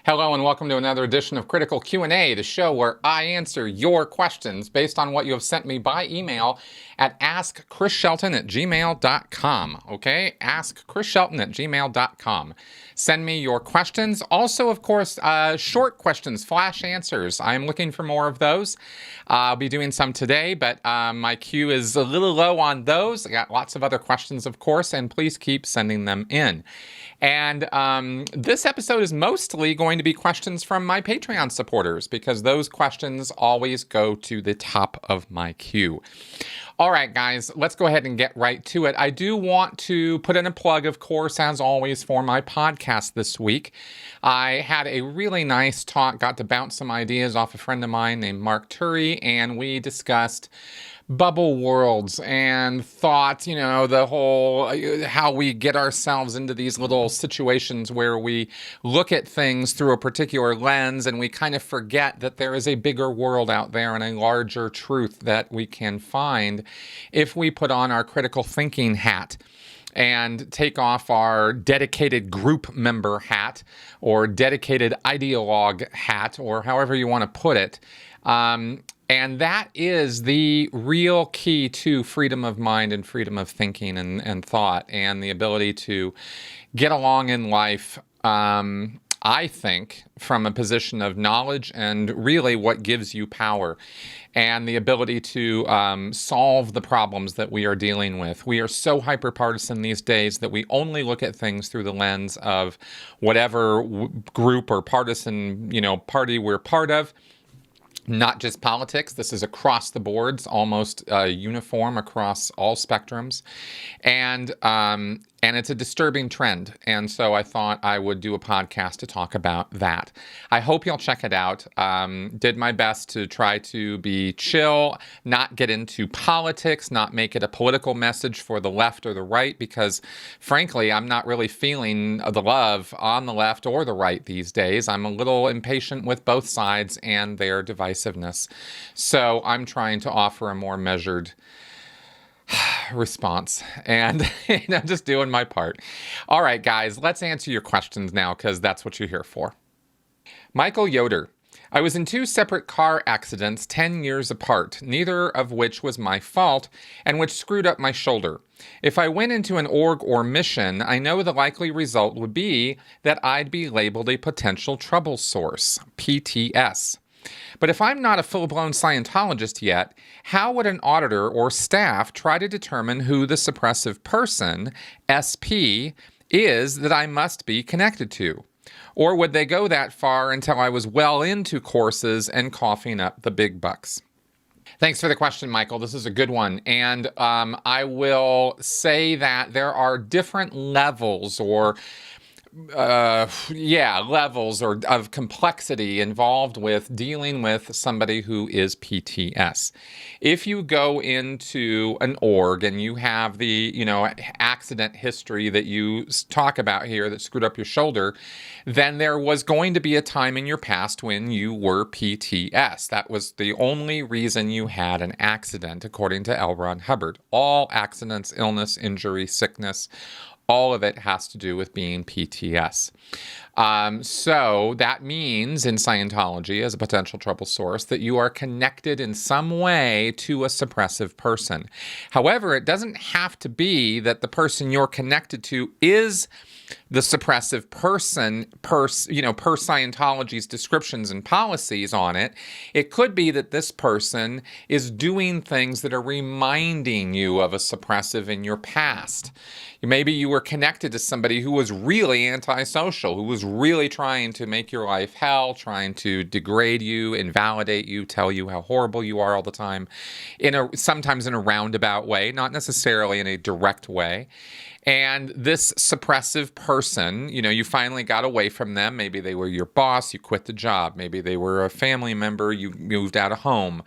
Hello and welcome to another edition of Critical Q&A, the show where I answer your questions based on what you have sent me by email at AskChrisShelton@gmail.com. Okay, AskChrisShelton@gmail.com. Send me your questions. Also, of course, short questions, flash answers. I'm looking for more of those. I'll be doing some today, but my queue is a little low on those. I got lots of other questions, of course, and please keep sending them in. And this episode is mostly going to be questions from my Patreon supporters because those questions always go to the top of my queue. All right, guys, let's go ahead and get right to it. I do want to put in a plug, of course, as always, for my podcast this week. I had a really nice talk, got to bounce some ideas off a friend of mine named Mark Turi, and we discussed bubble worlds and thoughts, the whole, how we get ourselves into these little situations where we look at things through a particular lens and we kind of forget that there is a bigger world out there and a larger truth that we can find if we put on our critical thinking hat and take off our dedicated group member hat or dedicated ideologue hat, or however you want to put it. And that is the real key to freedom of mind and freedom of thinking and thought, and the ability to get along in life, I think, from a position of knowledge and really what gives you power and the ability to solve the problems that we are dealing with. We are so hyper-partisan these days that we only look at things through the lens of whatever group or partisan, party we're part of. Not just politics. This is across the boards, almost uniform across all spectrums. And it's a disturbing trend. And so I thought I would do a podcast to talk about that. I hope you'll check it out. Did my best to try to be chill, not get into politics, not make it a political message for the left or the right, because frankly, I'm not really feeling the love on the left or the right these days. I'm a little impatient with both sides and their divisiveness. So I'm trying to offer a more measured response and just doing my part. All right, guys, let's answer your questions now because that's what you're here for. Michael Yoder. I was in 2 separate car accidents 10 years apart, neither of which was my fault and which screwed up my shoulder. If I went into an org or mission, I know the likely result would be that I'd be labeled a potential trouble source, PTS. But if I'm not a full-blown Scientologist yet, how would an auditor or staff try to determine who the suppressive person, SP, is that I must be connected to? Or would they go that far until I was well into courses and coughing up the big bucks? Thanks for the question, Michael. This is a good one. And I will say that there are different levels or levels of complexity involved with dealing with somebody who is PTS. If you go into an org and you have the, accident history that you talk about here that screwed up your shoulder, then there was going to be a time in your past when you were PTS. That was the only reason you had an accident, according to L. Ron Hubbard. All accidents, illness, injury, sickness, all of it has to do with being PTS. So that means in Scientology, as a potential trouble source, that you are connected in some way to a suppressive person. However, it doesn't have to be that the person you're connected to is the suppressive person per Scientology's descriptions and policies on it. It could be that this person is doing things that are reminding you of a suppressive in your past. Maybe you were connected to somebody who was really antisocial, who was really trying to make your life hell, trying to degrade you, invalidate you, tell you how horrible you are all the time, sometimes in a roundabout way, not necessarily in a direct way. And this suppressive person, you finally got away from them. Maybe they were your boss, you quit the job. Maybe they were a family member, you moved out of home.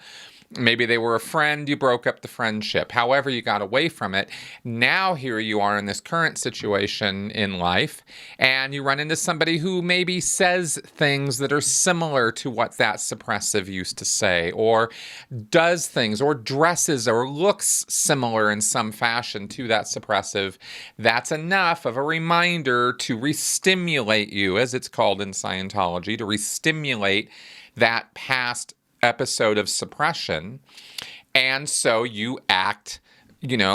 Maybe they were a friend, you broke up the friendship. However, you got away from it. Now here you are in this current situation in life, and you run into somebody who maybe says things that are similar to what that suppressive used to say, or does things, or dresses, or looks similar in some fashion to that suppressive. That's enough of a reminder to re-stimulate you, as it's called in Scientology, to re-stimulate that past episode of suppression, and so you act,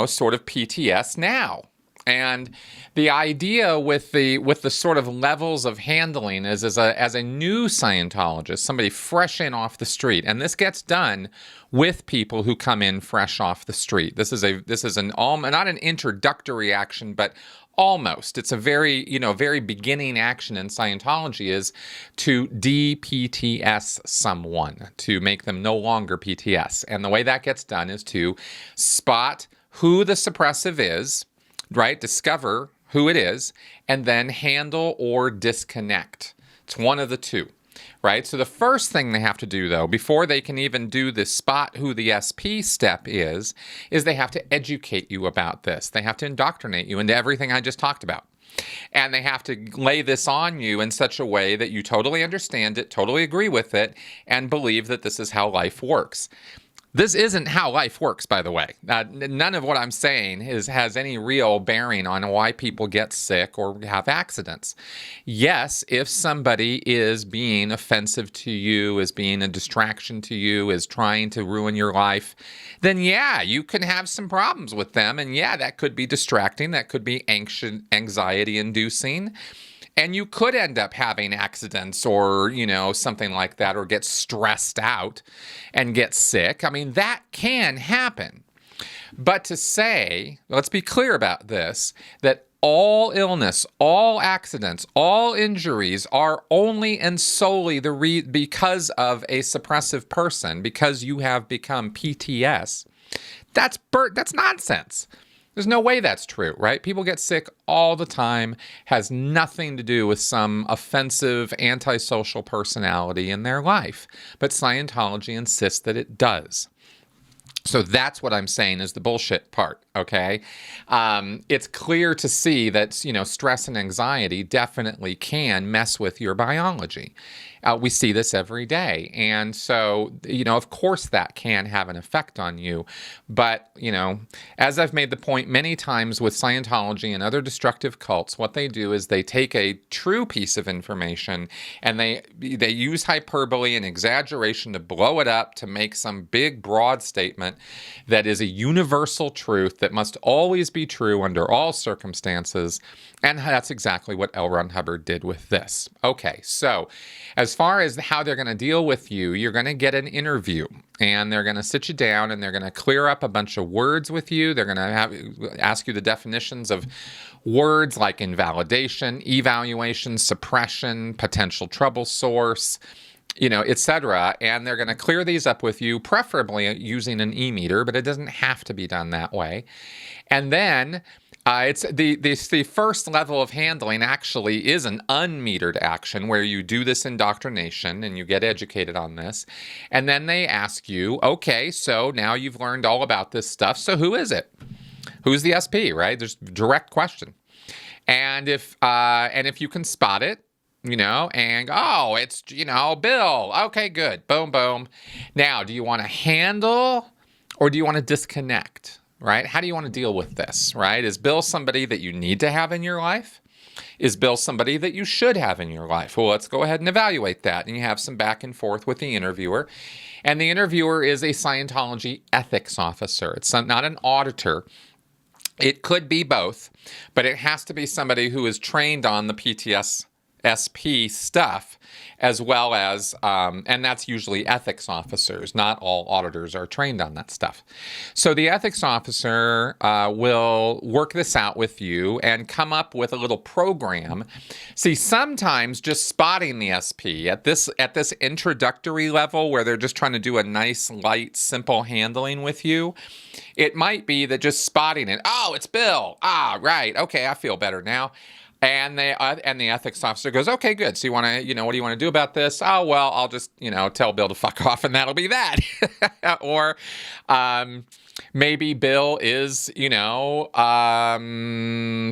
sort of PTS now. And the idea with the sort of levels of handling is as a new Scientologist, somebody fresh in off the street, and this gets done with people who come in fresh off the street. This is not an introductory action, but almost. It's a very beginning action in Scientology is to de-PTS someone, to make them no longer PTS. And the way that gets done is to spot who the suppressive is, right? Discover who it is, and then handle or disconnect. It's one of the two. Right? So the first thing they have to do, though, before they can even do the spot who the SP step is they have to educate you about this. They have to indoctrinate you into everything I just talked about. And they have to lay this on you in such a way that you totally understand it, totally agree with it, and believe that this is how life works. This isn't how life works, by the way. None of what I'm saying has any real bearing on why people get sick or have accidents. Yes, if somebody is being offensive to you, is being a distraction to you, is trying to ruin your life, then yeah, you can have some problems with them. And yeah, that could be distracting. That could be anxiety-inducing. And you could end up having accidents or, something like that, or get stressed out and get sick. I mean, that can happen. But to say, let's be clear about this, that all illness, all accidents, all injuries are only and solely because of a suppressive person, because you have become PTS, that's nonsense. There's no way that's true, right? People get sick all the time, has nothing to do with some offensive, antisocial personality in their life. But Scientology insists that it does. So that's what I'm saying is the bullshit part, okay? It's clear to see that, stress and anxiety definitely can mess with your biology. We see this every day. And so, of course that can have an effect on you. But, as I've made the point many times with Scientology and other destructive cults, what they do is they take a true piece of information and they use hyperbole and exaggeration to blow it up to make some big, broad statement that is a universal truth that must always be true under all circumstances. And that's exactly what L. Ron Hubbard did with this. Okay, so as far as how they're going to deal with you, you're going to get an interview, and they're going to sit you down, and they're going to clear up a bunch of words with you. They're going to ask you the definitions of words like invalidation, evaluation, suppression, potential trouble source, etc. And they're going to clear these up with you, preferably using an e-meter, but it doesn't have to be done that way. And then it's the first level of handling actually is an unmetered action where you do this indoctrination and you get educated on this. And then they ask you, okay, so now you've learned all about this stuff. So who is it? Who's the SP, right? There's a direct question. And if you can spot it, it's, Bill. Okay, good. Boom, boom. Now, do you want to handle or do you want to disconnect? Right? How do you want to deal with this, right? Is Bill somebody that you need to have in your life? Is Bill somebody that you should have in your life? Well, let's go ahead and evaluate that. And you have some back and forth with the interviewer. And the interviewer is a Scientology ethics officer. It's not an auditor. It could be both, but it has to be somebody who is trained on the PTS SP stuff, as well as, and that's usually ethics officers. Not all auditors are trained on that stuff. So the ethics officer will work this out with you and come up with a little program. See, sometimes just spotting the SP at this introductory level where they're just trying to do a nice, light, simple handling with you, it might be that just spotting it, oh, it's Bill. Ah, right. Okay, I feel better now. And the ethics officer goes, okay, good. So you want to, what do you want to do about this? Oh, well, I'll just, tell Bill to fuck off, and that'll be that. Or maybe Bill is,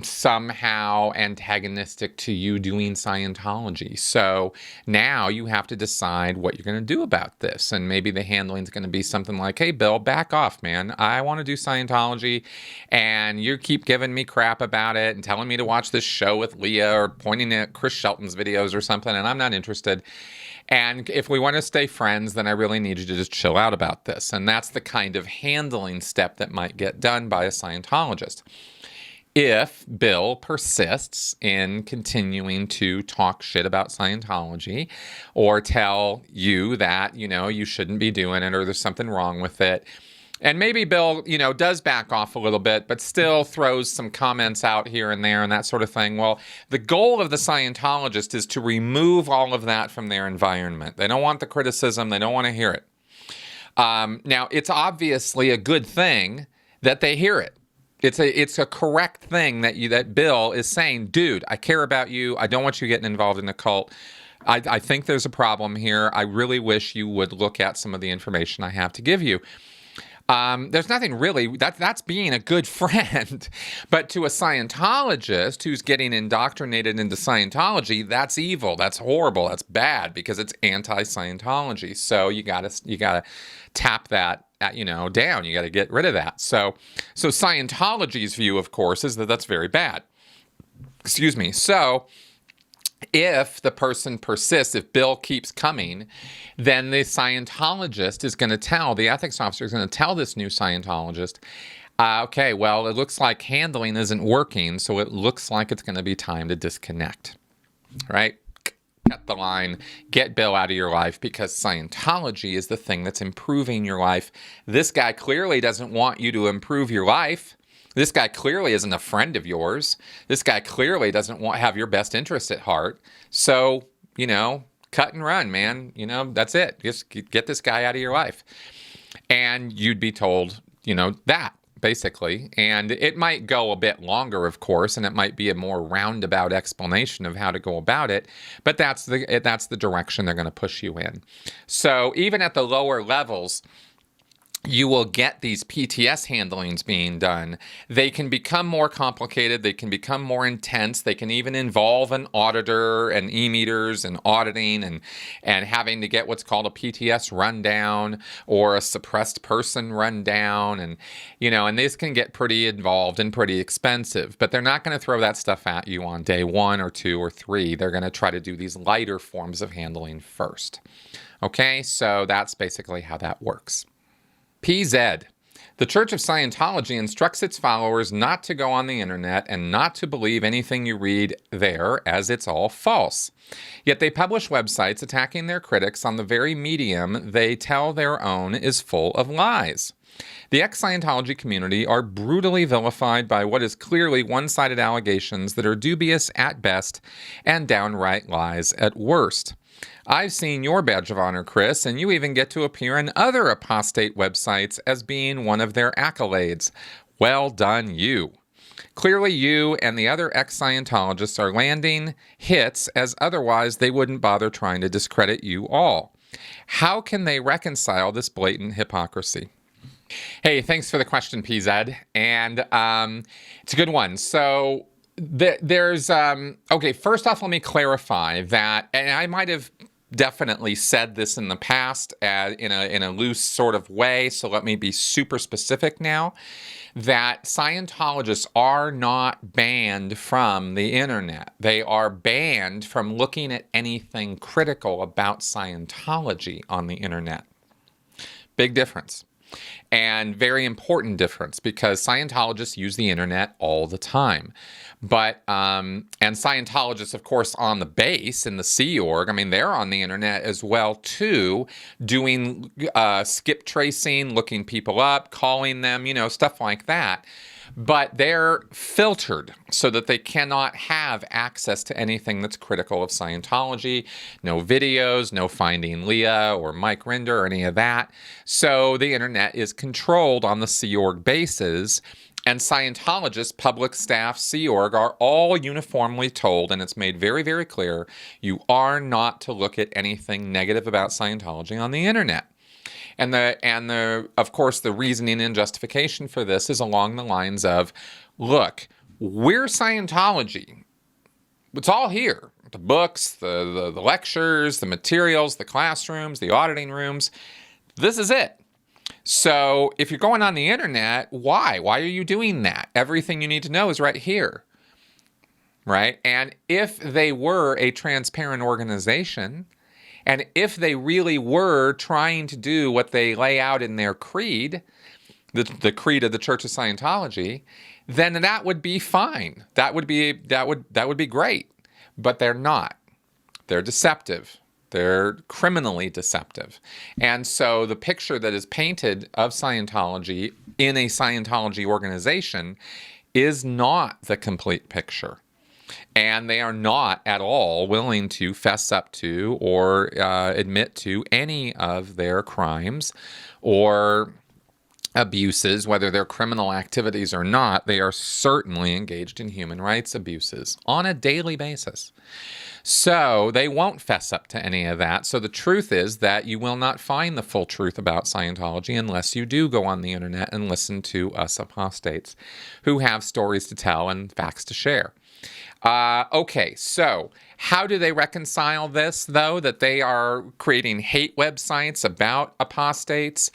somehow antagonistic to you doing Scientology. So now you have to decide what you're going to do about this. And maybe the handling is going to be something like, hey, Bill, back off, man. I want to do Scientology, and you keep giving me crap about it and telling me to watch this show with Leah or pointing at Chris Shelton's videos or something, and I'm not interested. And if we want to stay friends, then I really need you to just chill out about this. And that's the kind of handling step that might get done by a Scientologist. If Bill persists in continuing to talk shit about Scientology or tell you that, you shouldn't be doing it or there's something wrong with it, and maybe Bill, does back off a little bit, but still throws some comments out here and there and that sort of thing. Well, the goal of the Scientologist is to remove all of that from their environment. They don't want the criticism. They don't want to hear it. Now, it's obviously a good thing that they hear it. It's a correct thing that Bill is saying, dude, I care about you. I don't want you getting involved in the cult. I think there's a problem here. I really wish you would look at some of the information I have to give you. There's nothing really, that's being a good friend. But to a Scientologist who's getting indoctrinated into Scientology, that's evil, that's horrible, that's bad, because it's anti-Scientology. So you gotta tap that down. You gotta get rid of that. So Scientology's view, of course, is that that's very bad. Excuse me. So if the person persists, if Bill keeps coming, then the Scientologist is going to tell, the ethics officer is going to tell this new Scientologist, okay, well, it looks like handling isn't working, so it looks like it's going to be time to disconnect, right? Cut the line, get Bill out of your life, because Scientology is the thing that's improving your life. This guy clearly doesn't want you to improve your life. This guy clearly isn't a friend of yours. This guy clearly doesn't have your best interest at heart. So, cut and run, man. That's it. Just get this guy out of your life. And you'd be told, that, basically. And it might go a bit longer, of course, and it might be a more roundabout explanation of how to go about it. But that's the direction they're going to push you in. So even at the lower levels, you will get these PTS handlings being done. They can become more complicated. They can become more intense. They can even involve an auditor and e-meters and auditing and having to get what's called a PTS rundown or a suppressed person rundown. And this can get pretty involved and pretty expensive. But they're not going to throw that stuff at you on day 1 or 2 or 3. They're going to try to do these lighter forms of handling first. Okay, so that's basically how that works. PZ. The Church of Scientology instructs its followers not to go on the internet and not to believe anything you read there, as it's all false. Yet they publish websites attacking their critics on the very medium they tell their own is full of lies. The ex-Scientology community are brutally vilified by what is clearly one-sided allegations that are dubious at best and downright lies at worst. I've seen your badge of honor, Chris, and you even get to appear in other apostate websites as being one of their accolades. Well done, you. Clearly, you and the other ex-Scientologists are landing hits, as otherwise they wouldn't bother trying to discredit you all. How can they reconcile this blatant hypocrisy? Hey, thanks for the question, PZ. And it's a good one. So there's, okay, first off, let me clarify that, and I might have definitely said this in the past in a loose sort of way, so let me be super specific now, that Scientologists are not banned from the internet. They are banned from looking at anything critical about Scientology on the internet. Big difference. And very important difference, because Scientologists use the internet all the time. But, and Scientologists, of course, on the base in the Sea Org, they're on the internet as well, too, doing skip tracing, looking people up, calling them, stuff like that. but they're filtered so that they cannot have access to anything that's critical of Scientology. No videos, no Finding Leah or Mike Rinder or any of that. So the internet is controlled on the Sea Org basis. And Scientologists, public staff, Sea Org are all uniformly told, and it's made very, very clear, you are not to look at anything negative about Scientology on the internet. And of course, the reasoning and justification for this is along the lines of, look, we're Scientology. It's all here. The books, the lectures, the materials, the classrooms, the auditing rooms. This is it. So if you're going on the internet, why? Why are you doing that? Everything you need to know is right here, right? And if they were a transparent organization, and if they really were trying to do what they lay out in their creed, the creed of the Church of Scientology, then that would be fine. That would be great. But they're not. They're deceptive. They're criminally deceptive. And so the picture that is painted of Scientology in a Scientology organization is not the complete picture. And they are not at all willing to fess up to or admit to any of their crimes or abuses, whether they're criminal activities or not. They are certainly engaged in human rights abuses on a daily basis. So they won't fess up to any of that. So the truth is that you will not find the full truth about Scientology unless you do go on the internet and listen to us apostates who have stories to tell and facts to share. Okay, so how do they reconcile this, though, that they are creating hate websites about apostates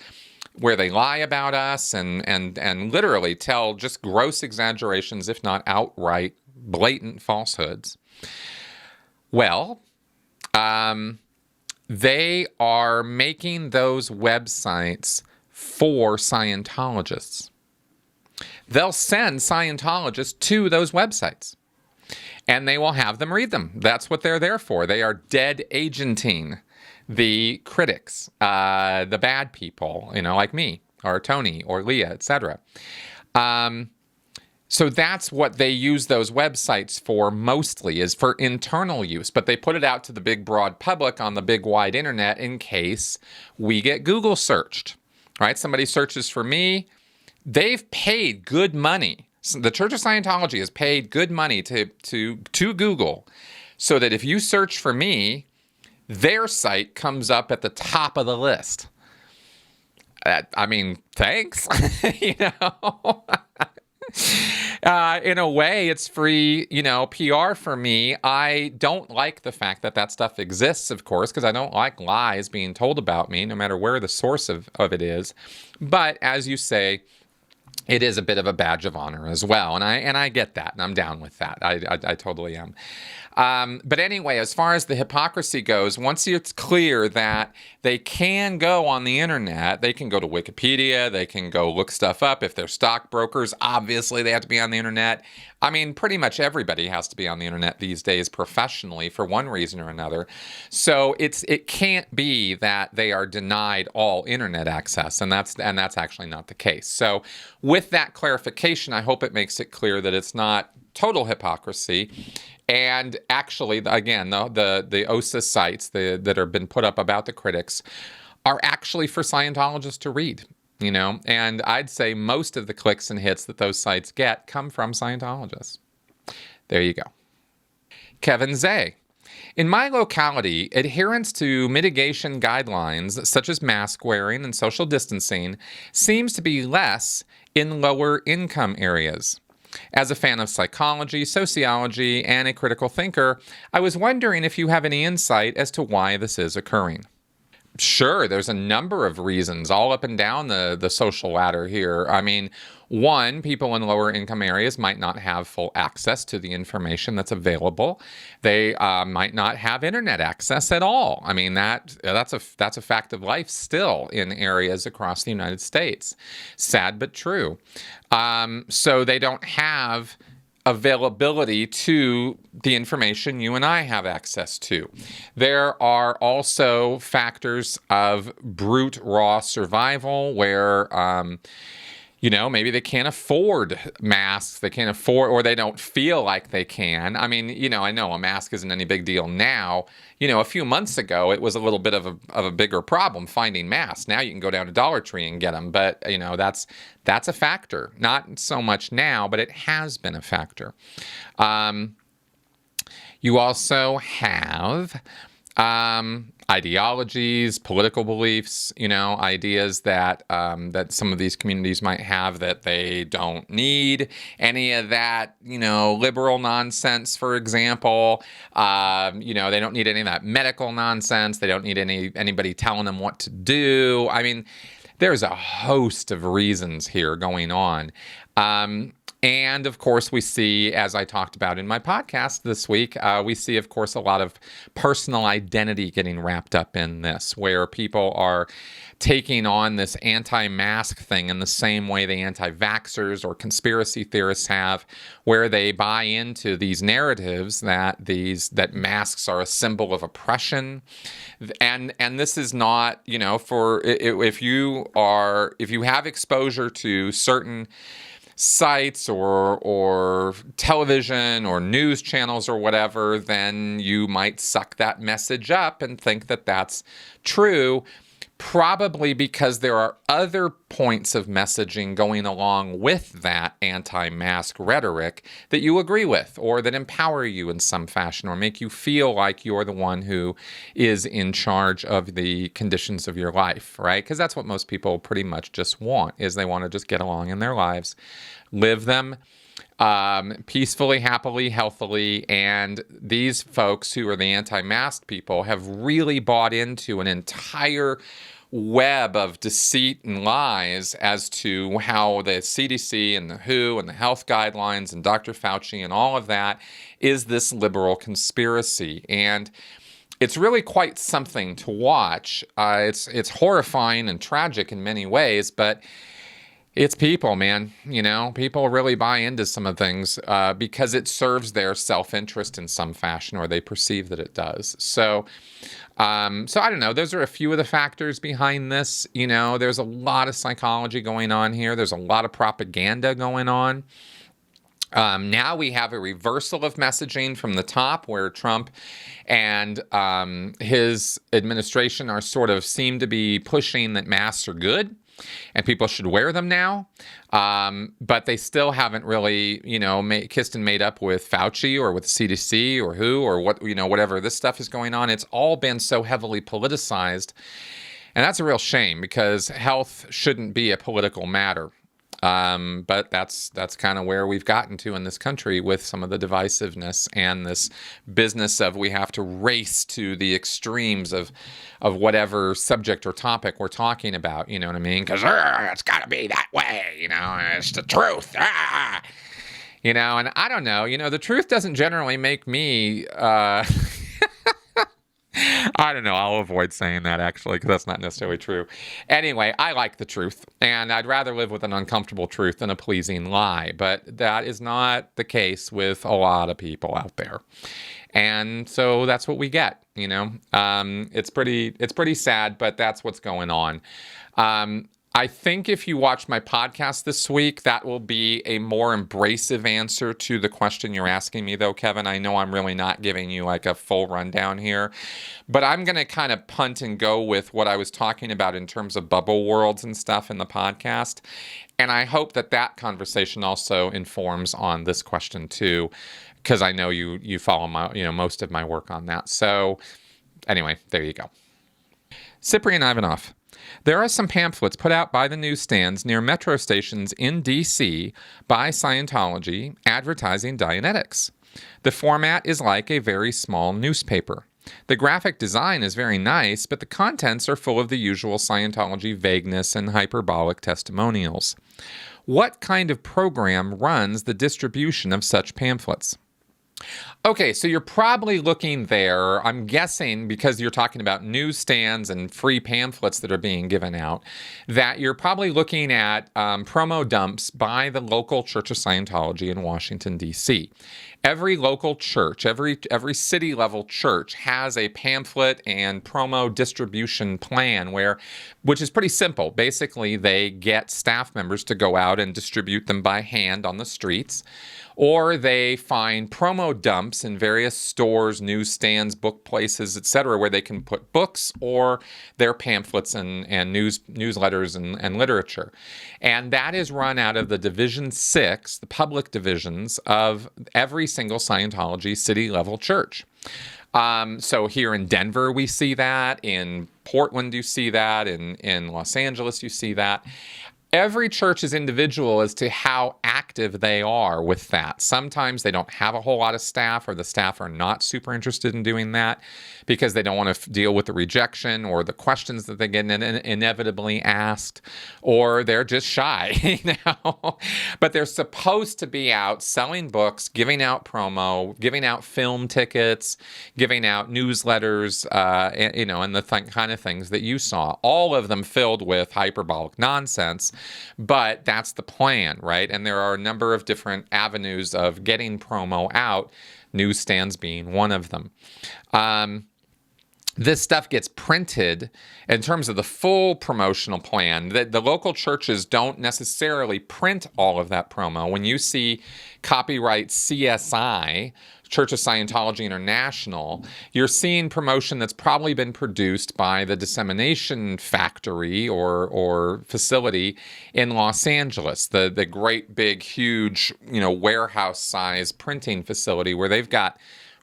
where they lie about us and literally tell just gross exaggerations, if not outright blatant falsehoods? Well, they are making those websites for Scientologists. They'll send Scientologists to those websites, and they will have them read them. That's what they're there for. They are dead agenting the critics, the bad people, like me or Tony or Leah, etc. So that's what they use those websites for mostly, is for internal use. But they put it out to the big broad public on the big wide internet in case we get Google searched, right? Somebody searches for me. They've paid good money. The Church of Scientology has paid good money to Google so that if you search for me, their site comes up at the top of the list. Thanks. In a way, it's free, PR for me. I don't like the fact that stuff exists, of course, because I don't like lies being told about me, no matter where the source of it is. But as you say, it is a bit of a badge of honor as well. And I get that, and I'm down with that. I totally am. But anyway, as far as the hypocrisy goes, once it's clear that they can go on the internet, they can go to Wikipedia, they can go look stuff up. If they're stockbrokers, obviously they have to be on the internet. Pretty much everybody has to be on the internet these days professionally for one reason or another. So it can't be that they are denied all internet access, and that's actually not the case. So with that clarification, I hope it makes it clear that it's not total hypocrisy. And actually, again, the OSA sites that have been put up about the critics are actually for Scientologists to read, and I'd say most of the clicks and hits that those sites get come from Scientologists. There you go. Kevin Zay. In my locality, adherence to mitigation guidelines such as mask wearing and social distancing seems to be less in lower income areas. As a fan of psychology, sociology, and a critical thinker, I was wondering if you have any insight as to why this is occurring. Sure, there's a number of reasons all up and down the social ladder here. One, people in lower income areas might not have full access to the information that's available. They might not have internet access at all. That's a fact of life still in areas across the United States. Sad but true. So they don't have availability to the information you and I have access to. There are also factors of brute raw survival where maybe they can't afford masks. They can't afford, or they don't feel like they can. I mean, I know a mask isn't any big deal now. A few months ago, it was a little bit of a bigger problem finding masks. Now you can go down to Dollar Tree and get them. But, that's a factor. Not so much now, but it has been a factor. You also have ideologies, political beliefs, ideas that that some of these communities might have, that they don't need any of that, liberal nonsense, for example. They don't need any of that medical nonsense. They don't need anybody telling them what to do. I mean, there's a host of reasons here going on. And of course, we see, as I talked about in my podcast this week, we see, of course, a lot of personal identity getting wrapped up in this, where people are taking on this anti-mask thing in the same way the anti-vaxxers or conspiracy theorists have, where they buy into these narratives that masks are a symbol of oppression. And this is not, if you have exposure to certain sites or television or news channels or whatever, then you might suck that message up and think that that's true, probably because there are other points of messaging going along with that anti-mask rhetoric that you agree with, or that empower you in some fashion, or make you feel like you're the one who is in charge of the conditions of your life, right? Because that's what most people pretty much just want, is they want to just get along in their lives, live them peacefully, happily, healthily. And these folks who are the anti-mask people have really bought into an entire web of deceit and lies as to how the CDC and the WHO and the health guidelines and Dr. Fauci and all of that is this liberal conspiracy. And it's really quite something to watch. It's horrifying and tragic in many ways, but it's people, man. People really buy into some of things because it serves their self-interest in some fashion, or they perceive that it does. So I don't know. Those are a few of the factors behind this. There's a lot of psychology going on here. There's a lot of propaganda going on. Now we have a reversal of messaging from the top, where Trump and his administration are seem to be pushing that masks are good and people should wear them now. But they still haven't really, kissed and made up with Fauci or with the CDC or WHO or whatever this stuff is going on. It's all been so heavily politicized. And that's a real shame, because health shouldn't be a political matter. But that's kind of where we've gotten to in this country with some of the divisiveness and this business of we have to race to the extremes of whatever subject or topic we're talking about. You know what I mean? Because it's got to be that way. It's the truth. And I don't know. The truth doesn't generally make me. I don't know. I'll avoid saying that, actually, because that's not necessarily true. Anyway, I like the truth, and I'd rather live with an uncomfortable truth than a pleasing lie. But that is not the case with a lot of people out there. And so that's what we get, It's pretty sad, but that's what's going on. I think if you watch my podcast this week, that will be a more embracive answer to the question you're asking me, though, Kevin. I know I'm really not giving you like a full rundown here, but I'm going to kind of punt and go with what I was talking about in terms of bubble worlds and stuff in the podcast. And I hope that conversation also informs on this question too, because I know you follow my, most of my work on that. So anyway, there you go. Cyprian Ivanov. There are some pamphlets put out by the newsstands near metro stations in D.C. by Scientology advertising Dianetics. The format is like a very small newspaper. The graphic design is very nice, but the contents are full of the usual Scientology vagueness and hyperbolic testimonials. What kind of program runs the distribution of such pamphlets? Okay, so you're probably looking there, I'm guessing, because you're talking about newsstands and free pamphlets that are being given out, that you're probably looking at promo dumps by the local Church of Scientology in Washington, D.C. Every local church, every city level church has a pamphlet and promo distribution plan which is pretty simple. Basically, they get staff members to go out and distribute them by hand on the streets, or they find promo dumps in various stores, newsstands, book places, etc., where they can put books or their pamphlets and newsletters and literature. And that is run out of the Division 6, the public divisions of every single Scientology city-level church. So here in Denver, we see that. In Portland, you see that. In Los Angeles, you see that. Every church is individual as to how active they are with that. Sometimes they don't have a whole lot of staff, or the staff are not super interested in doing that because they don't want to deal with the rejection or the questions that they get inevitably asked, or they're just shy, But they're supposed to be out selling books, giving out promo, giving out film tickets, giving out newsletters, and the kind of things that you saw. All of them filled with hyperbolic nonsense. But that's the plan, right? And there are a number of different avenues of getting promo out, newsstands being one of them. This stuff gets printed in terms of the full promotional plan. The local churches don't necessarily print all of that promo. When you see copyright CSI, Church of Scientology International, you're seeing promotion that's probably been produced by the dissemination factory or facility in Los Angeles, the great big huge warehouse size printing facility where they've got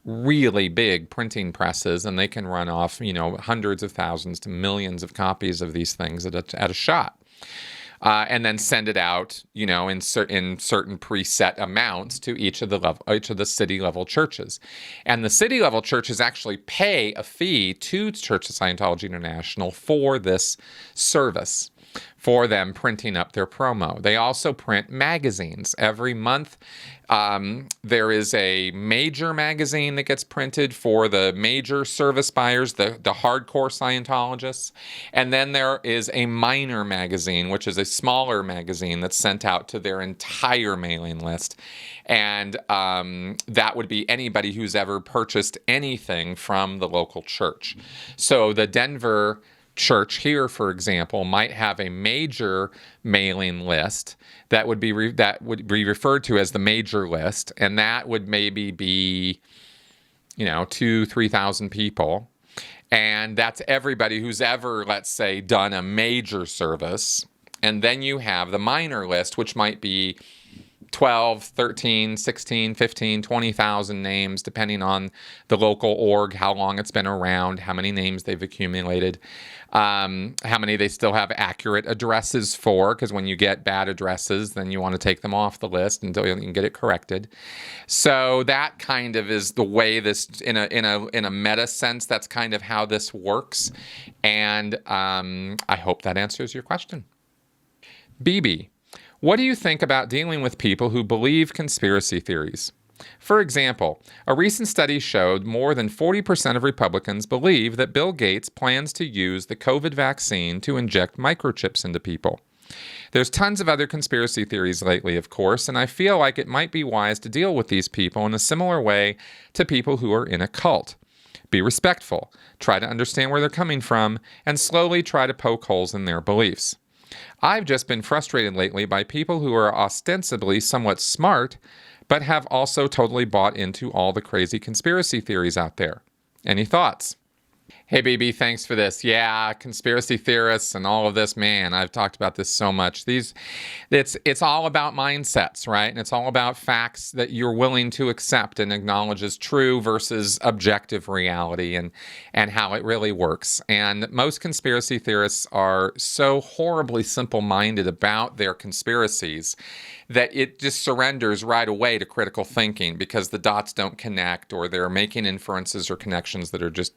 really big printing presses and they can run off hundreds of thousands to millions of copies of these things at a shot. And then send it out, in certain preset amounts to each of the city level churches. And the city level churches actually pay a fee to Church of Scientology International for this service, for them printing up their promo. They also print magazines every month. There is a major magazine that gets printed for the major service buyers, the hardcore Scientologists. And then there is a minor magazine, which is a smaller magazine that's sent out to their entire mailing list. And that would be anybody who's ever purchased anything from the local church. So the Denver church here, for example, might have a major mailing list that would be referred to as the major list, and that would maybe be 2,000-3,000 people, and that's everybody who's ever, let's say, done a major service. And then you have the minor list, which might be 12, 13, 16, 15, 20,000 names, depending on the local org, how long it's been around, how many names they've accumulated, how many they still have accurate addresses for, because when you get bad addresses, then you want to take them off the list until you can get it corrected. So that kind of is the way this, in a meta sense, that's kind of how this works. And I hope that answers your question. BB, what do you think about dealing with people who believe conspiracy theories? For example, a recent study showed more than 40% of Republicans believe that Bill Gates plans to use the COVID vaccine to inject microchips into people. There's tons of other conspiracy theories lately, of course, and I feel like it might be wise to deal with these people in a similar way to people who are in a cult. Be respectful, try to understand where they're coming from, and slowly try to poke holes in their beliefs. I've just been frustrated lately by people who are ostensibly somewhat smart, but have also totally bought into all the crazy conspiracy theories out there. Any thoughts? Hey, BB, thanks for this. Yeah, conspiracy theorists and all of this, man, I've talked about this so much. It's all about mindsets, right? And it's all about facts that you're willing to accept and acknowledge as true versus objective reality and how it really works. And most conspiracy theorists are so horribly simple-minded about their conspiracies that it just surrenders right away to critical thinking because the dots don't connect, or they're making inferences or connections that are just,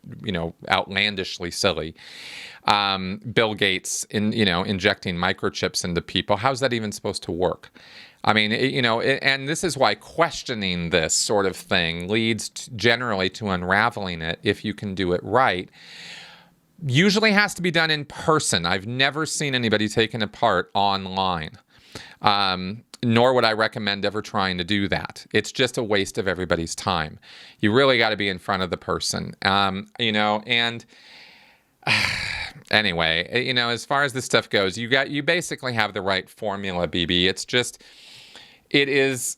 outlandishly silly. Bill Gates, injecting microchips into people, how's that even supposed to work? I mean, and this is why questioning this sort of thing leads generally to unraveling it if you can do it right. Usually has to be done in person. I've never seen anybody taken apart online. Nor would I recommend ever trying to do that. It's just a waste of everybody's time. You really got to be in front of the person, and anyway, as far as this stuff goes, you basically have the right formula, BB. It is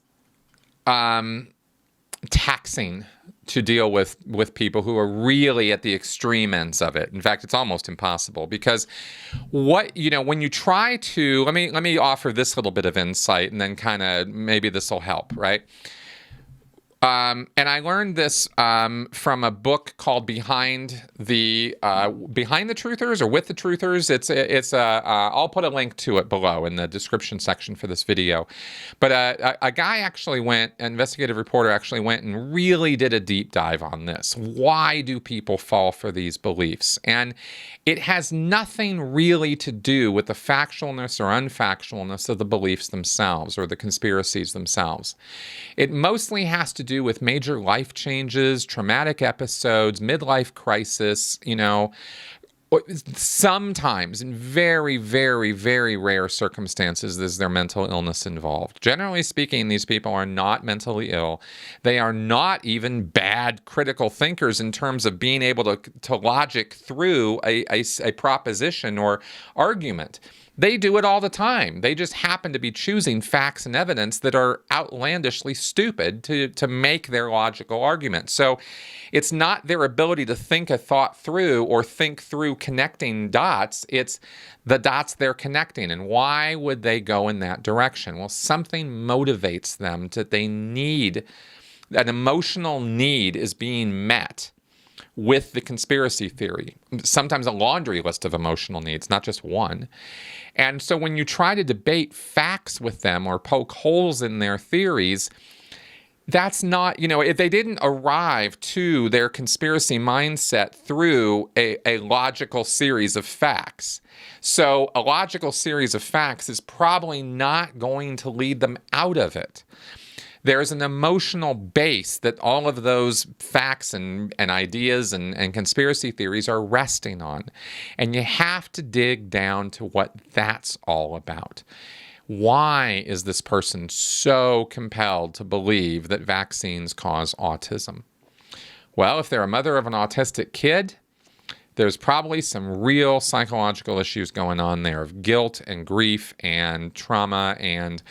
taxing to deal with people who are really at the extreme ends of it. In fact, it's almost impossible because when you try to, let me offer this little bit of insight and then kind of maybe this will help, right? And I learned this from a book called Behind the Truthers or With the Truthers. I'll put a link to it below in the description section for this video. But a guy an investigative reporter actually went and really did a deep dive on this. Why do people fall for these beliefs? And it has nothing really to do with the factualness or unfactualness of the beliefs themselves or the conspiracies themselves. It mostly has to do with major life changes, traumatic episodes, midlife crisis, sometimes in very, very, very rare circumstances is there mental illness involved. Generally speaking, these people are not mentally ill. They are not even bad critical thinkers in terms of being able to logic through a proposition or argument. They do it all the time. They just happen to be choosing facts and evidence that are outlandishly stupid to make their logical argument. So it's not their ability to think a thought through or think through connecting dots. It's the dots they're connecting. And why would they go in that direction? Well, something motivates them that they need, an emotional need is being met with the conspiracy theory, sometimes a laundry list of emotional needs, not just one. And so when you try to debate facts with them or poke holes in their theories, that's not, if they didn't arrive to their conspiracy mindset through a logical series of facts. So a logical series of facts is probably not going to lead them out of it. There's an emotional base that all of those facts and ideas and conspiracy theories are resting on. And you have to dig down to what that's all about. Why is this person so compelled to believe that vaccines cause autism? Well, if they're a mother of an autistic kid, there's probably some real psychological issues going on there of guilt and grief and trauma, and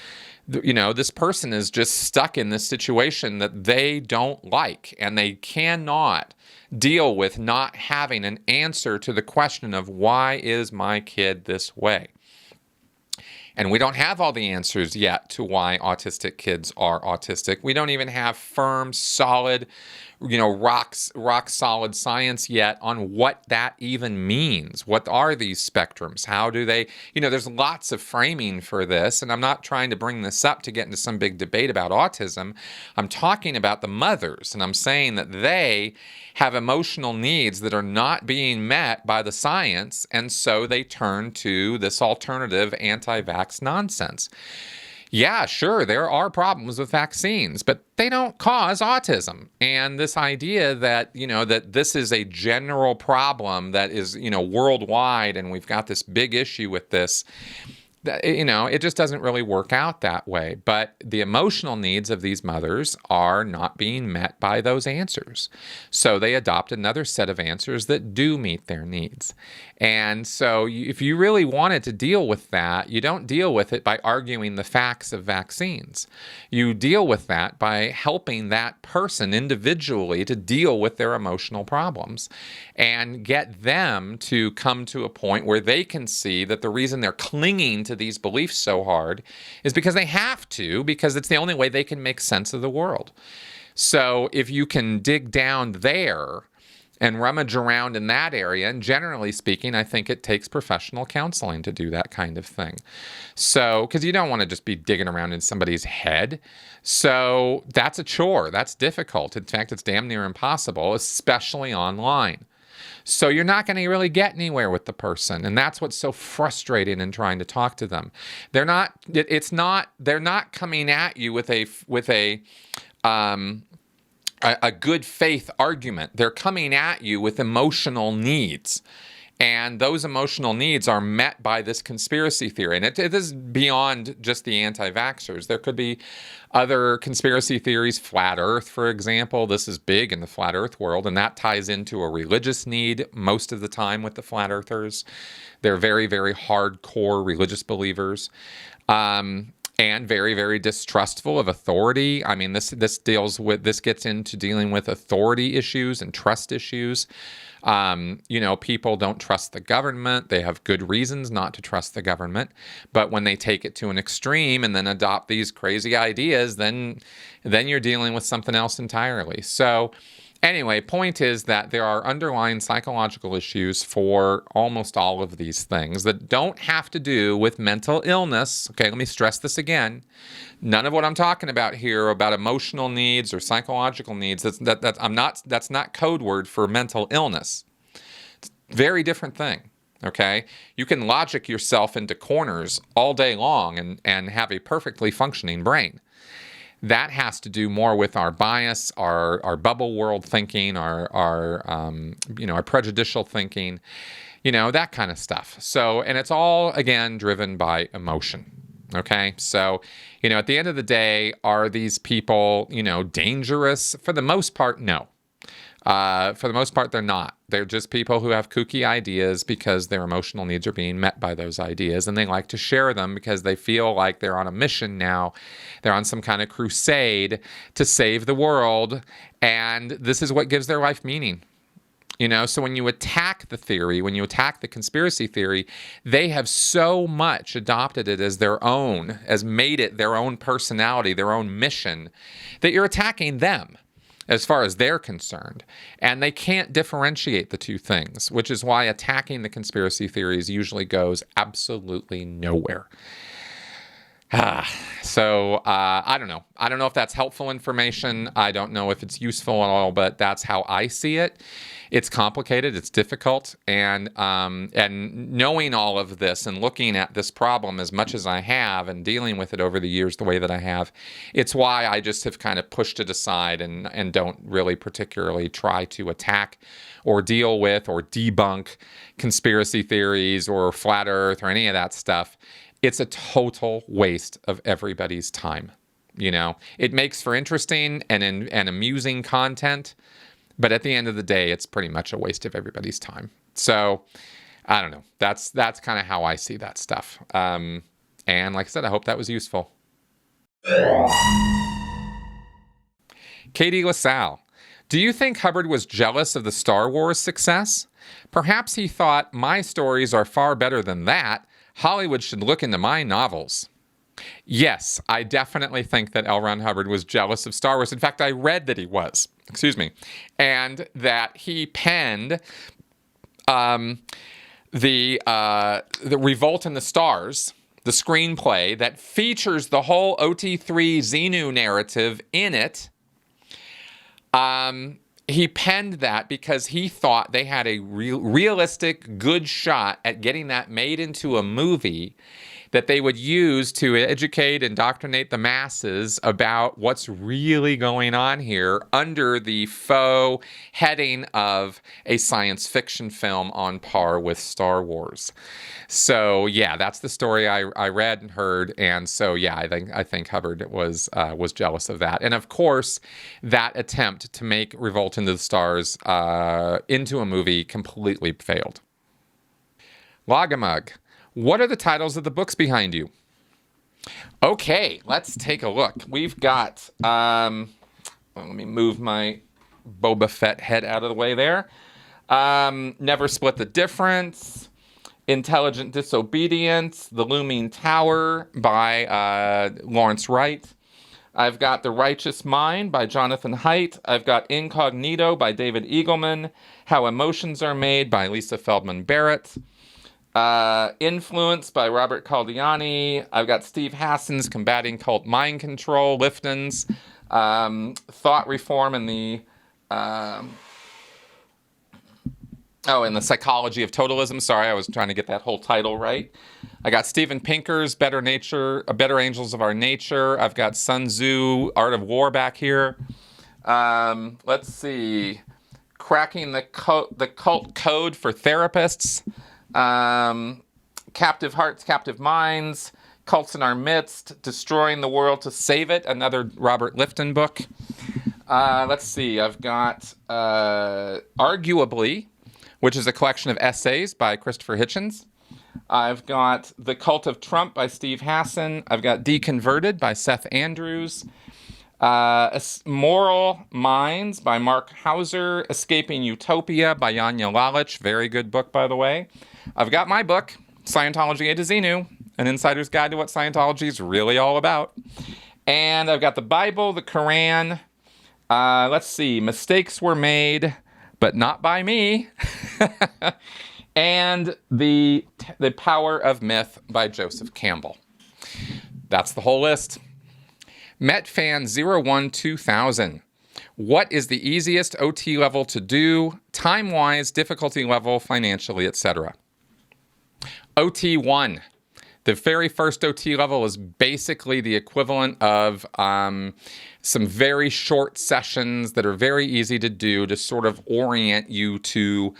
this person is just stuck in this situation that they don't like, and they cannot deal with not having an answer to the question of why is my kid this way? And we don't have all the answers yet to why autistic kids are autistic. We don't even have firm, solid, rock solid science yet on what that even means. What are these spectrums? How do they, there's lots of framing for this. And I'm not trying to bring this up to get into some big debate about autism. I'm talking about the mothers. And I'm saying that they have emotional needs that are not being met by the science. And so they turn to this alternative anti-vax nonsense. Yeah, sure, there are problems with vaccines, but they don't cause autism. And this idea that, that this is a general problem that is, worldwide, and we've got this big issue with this, it just doesn't really work out that way. But the emotional needs of these mothers are not being met by those answers. So they adopt another set of answers that do meet their needs. And so if you really wanted to deal with that, you don't deal with it by arguing the facts of vaccines. You deal with that by helping that person individually to deal with their emotional problems and get them to come to a point where they can see that the reason they're clinging to these beliefs so hard is because they have to, because it's the only way they can make sense of the world. So if you can dig down there and rummage around in that area, and generally speaking, I think it takes professional counseling to do that kind of thing. So, because you don't want to just be digging around in somebody's head. So that's a chore. That's difficult. In fact, it's damn near impossible, especially online. So you're not going to really get anywhere with the person, and that's what's so frustrating in trying to talk to them. They're not coming at you with a good faith argument. They're coming at you with emotional needs. And those emotional needs are met by this conspiracy theory. And it is beyond just the anti-vaxxers. There could be other conspiracy theories, flat Earth, for example. This is big in the flat Earth world, and that ties into a religious need most of the time with the flat Earthers. They're very, very hardcore religious believers. And very, very distrustful of authority. I mean, this gets into dealing with authority issues and trust issues. People don't trust the government. They have good reasons not to trust the government. But when they take it to an extreme and then adopt these crazy ideas, then you're dealing with something else entirely. So anyway, point is that there are underlying psychological issues for almost all of these things that don't have to do with mental illness. Okay, let me stress this again. None of what I'm talking about here about emotional needs or psychological needs, that's not code word for mental illness. It's a very different thing. Okay? You can logic yourself into corners all day long and have a perfectly functioning brain. That has to do more with our bias, our bubble world thinking, our prejudicial thinking, that kind of stuff. So, and it's all, again, driven by emotion. Okay? So, at the end of the day, are these people, dangerous? For the most part, no. For the most part, they're not. They're just people who have kooky ideas because their emotional needs are being met by those ideas, and they like to share them because they feel like they're on a mission now. They're on some kind of crusade to save the world, and this is what gives their life meaning. So when you attack the theory, when you attack the conspiracy theory, they have so much adopted it as their own, as made it their own personality, their own mission, that you're attacking them as far as they're concerned. And they can't differentiate the two things, which is why attacking the conspiracy theories usually goes absolutely nowhere. So I don't know. I don't know if that's helpful information. I don't know if it's useful at all, but that's how I see it. It's complicated. It's difficult. And knowing all of this and looking at this problem as much as I have and dealing with it over the years the way that I have, it's why I just have kind of pushed it aside and don't really particularly try to attack or deal with or debunk conspiracy theories or flat Earth or any of that stuff. It's a total waste of everybody's time. It makes for interesting and amusing content, but at the end of the day, it's pretty much a waste of everybody's time. So I don't know. That's kind of how I see that stuff. And like I said, I hope that was useful. Katie LaSalle, do you think Hubbard was jealous of the Star Wars success? Perhaps he thought, my stories are far better than that. Hollywood should look into my novels. Yes, I definitely think that L. Ron Hubbard was jealous of Star Wars. In fact, I read that he was, and that he penned the Revolt in the Stars, the screenplay that features the whole OT3 Xenu narrative in it. He penned that because he thought they had a realistic, good shot at getting that made into a movie that they would use to educate, indoctrinate the masses about what's really going on here under the faux heading of a science fiction film on par with Star Wars. So yeah, that's the story I read and heard, and so yeah, I think Hubbard was jealous of that, and of course, that attempt to make Revolt into the Stars into a movie completely failed. Logamug, what are the titles of the books behind you? Okay, let's take a look. We've got, let me move my Boba Fett head out of the way there. Never Split the Difference, Intelligent Disobedience, The Looming Tower by Lawrence Wright. I've got The Righteous Mind by Jonathan Haidt. I've got Incognito by David Eagleman. How Emotions Are Made by Lisa Feldman Barrett. Influence by Robert Caldiani. I've got Steve Hassan's Combating Cult Mind Control, Lifton's Thought Reform and the and the Psychology of Totalism. Sorry, I was trying to get that whole title right. I got Steven Pinker's Better Angels of Our Nature. I've got Sun Tzu, Art of War back here. Let's see. Cracking the Cult Code for Therapists, Captive Hearts, Captive Minds, Cults in Our Midst, Destroying the World to Save It, another Robert Lifton book. Let's see, I've got Arguably, which is a collection of essays by Christopher Hitchens. I've got The Cult of Trump by Steve Hassan. I've got Deconverted by Seth Andrews. Moral Minds by Mark Hauser. Escaping Utopia by Janja Lalich. Very good book, by the way. I've got my book, Scientology A to Xenu, An Insider's Guide to What Scientology is Really All About. And I've got the Bible, the Quran. Let's see, Mistakes Were Made, but Not by Me. And the Power of Myth by Joseph Campbell. That's the whole list. MetFan012000. What is the easiest OT level to do, time-wise, difficulty level, financially, etc.? OT1. The very first OT level is basically the equivalent of some very short sessions that are very easy to do to sort of orient you to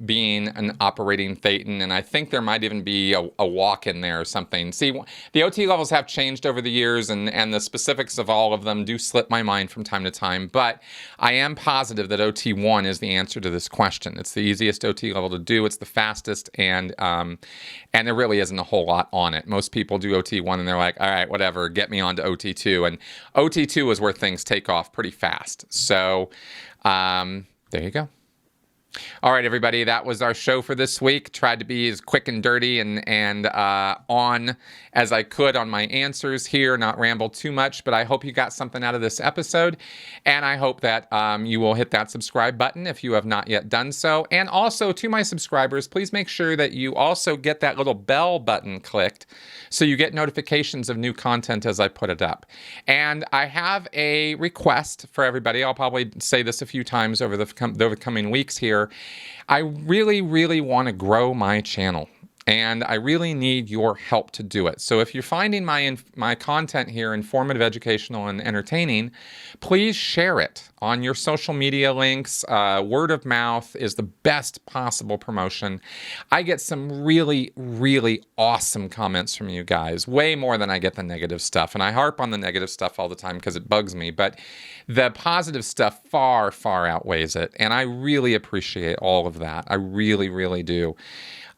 being an operating Thetan. And I think there might even be a walk in there or something. See, the OT levels have changed over the years, and the specifics of all of them do slip my mind from time to time. But I am positive that OT1 is the answer to this question. It's the easiest OT level to do. It's the fastest, and there really isn't a whole lot on it. Most people do OT1 and they're like, all right, whatever, get me on to OT2. And OT2 is where things take off pretty fast. So there you go. All right, everybody, that was our show for this week. Tried to be as quick and dirty and on as I could on my answers here, not ramble too much, but I hope you got something out of this episode, and I hope that you will hit that subscribe button if you have not yet done so. And also, to my subscribers, please make sure that you also get that little bell button clicked so you get notifications of new content as I put it up. And I have a request for everybody. I'll probably say this a few times over the coming weeks here. I really, really want to grow my channel, and I really need your help to do it. So if you're finding my content here informative, educational, and entertaining, please share it on your social media links. Word of mouth is the best possible promotion. I get some really, really awesome comments from you guys, way more than I get the negative stuff. And I harp on the negative stuff all the time because it bugs me, but the positive stuff far, far outweighs it. And I really appreciate all of that. I really, really do.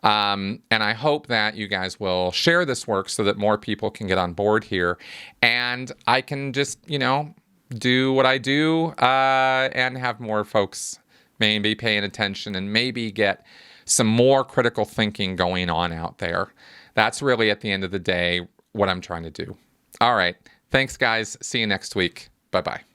And I hope that you guys will share this work so that more people can get on board here, and I can just, do what I do, and have more folks maybe paying attention and maybe get some more critical thinking going on out there. That's really, at the end of the day, what I'm trying to do. All right. Thanks, guys. See you next week. Bye-bye.